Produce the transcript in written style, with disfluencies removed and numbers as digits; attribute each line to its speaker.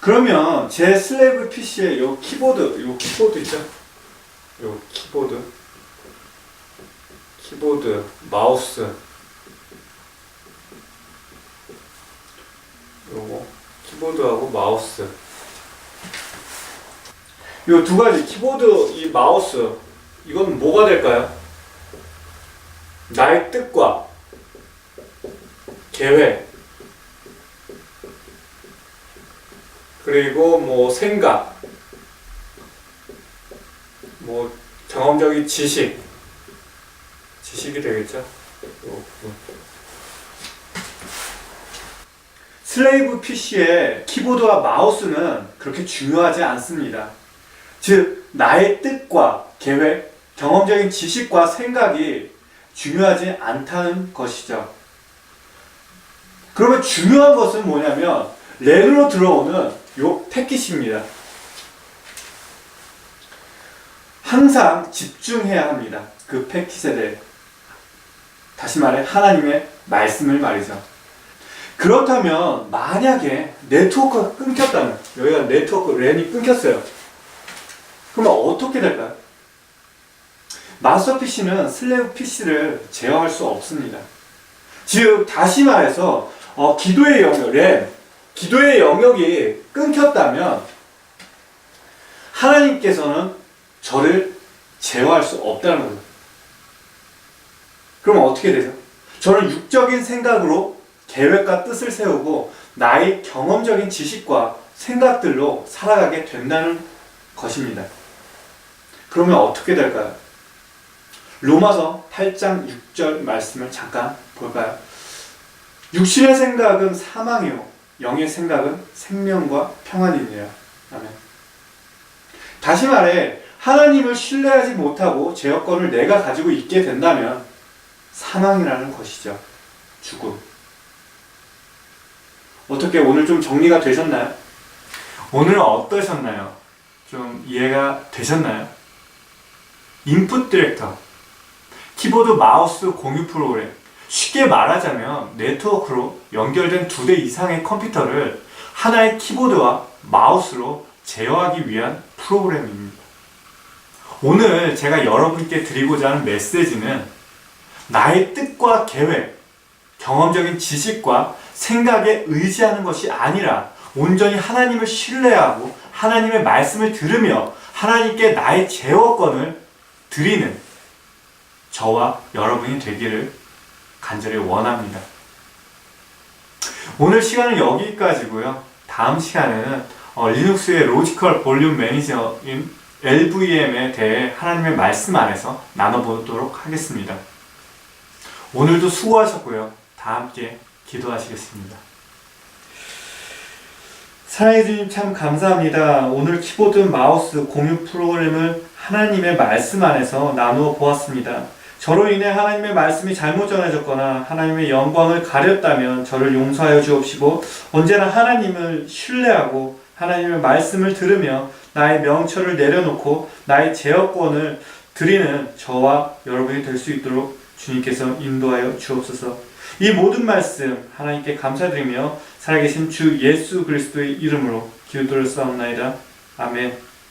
Speaker 1: 그러면 제 슬레이브 PC에 요 키보드 있죠? 요 키보드, 마우스, 요거 키보드하고 마우스, 요 두 가지 키보드, 이 마우스, 이건 뭐가 될까요? 나의 뜻과 계획, 그리고 뭐 생각, 뭐 경험적인 지식이 되겠죠. 슬레이브 PC의 키보드와 마우스는 그렇게 중요하지 않습니다. 즉, 나의 뜻과 계획, 경험적인 지식과 생각이 중요하지 않다는 것이죠. 그러면 중요한 것은 뭐냐면 랜으로 들어오는 요 패킷입니다. 항상 집중해야 합니다. 그 패킷에 대해. 다시 말해 하나님의 말씀을 말이죠. 그렇다면 만약에 네트워크가 끊겼다면, 여기가 네트워크 랜이 끊겼어요. 그러면 어떻게 될까요? 마스터 PC는 슬레이브 PC를 제어할 수 없습니다. 즉 다시 말해서 기도의 영역, 랜, 기도의 영역이 끊겼다면 하나님께서는 저를 제어할 수 없다는 거죠. 그럼 어떻게 되죠? 저는 육적인 생각으로 계획과 뜻을 세우고 나의 경험적인 지식과 생각들로 살아가게 된다는 것입니다. 그러면 어떻게 될까요? 로마서 8장 6절 말씀을 잠깐 볼까요? 육신의 생각은 사망이요 영의 생각은 생명과 평안이니라. 아멘. 다시 말해 하나님을 신뢰하지 못하고 제어권을 내가 가지고 있게 된다면 사망이라는 것이죠. 죽음. 어떻게 오늘 좀 정리가 되셨나요? 오늘은 어떠셨나요? 좀 이해가 되셨나요? 인풋 디렉터, 키보드 마우스 공유 프로그램, 쉽게 말하자면 네트워크로 연결된 2대 이상의 컴퓨터를 하나의 키보드와 마우스로 제어하기 위한 프로그램입니다. 오늘 제가 여러분께 드리고자 하는 메시지는 나의 뜻과 계획, 경험적인 지식과 생각에 의지하는 것이 아니라 온전히 하나님을 신뢰하고 하나님의 말씀을 들으며 하나님께 나의 제어권을 드리는 저와 여러분이 되기를 간절히 원합니다. 오늘 시간은 여기까지고요. 다음 시간에는 리눅스의 로지컬 볼륨 매니저인 LVM에 대해 하나님의 말씀 안에서 나눠보도록 하겠습니다. 오늘도 수고하셨고요. 다 함께 기도하시겠습니다. 사랑해 주님 참 감사합니다. 오늘 키보드 마우스 공유 프로그램을 하나님의 말씀 안에서 나누어 보았습니다. 저로 인해 하나님의 말씀이 잘못 전해졌거나 하나님의 영광을 가렸다면 저를 용서하여 주옵시고 언제나 하나님을 신뢰하고 하나님의 말씀을 들으며 나의 명철을 내려놓고 나의 제어권을 드리는 저와 여러분이 될 수 있도록 주님께서 인도하여 주옵소서. 이 모든 말씀 하나님께 감사드리며 살아계신 주 예수 그리스도의 이름으로 기도를 쌓옵나이다. 아멘.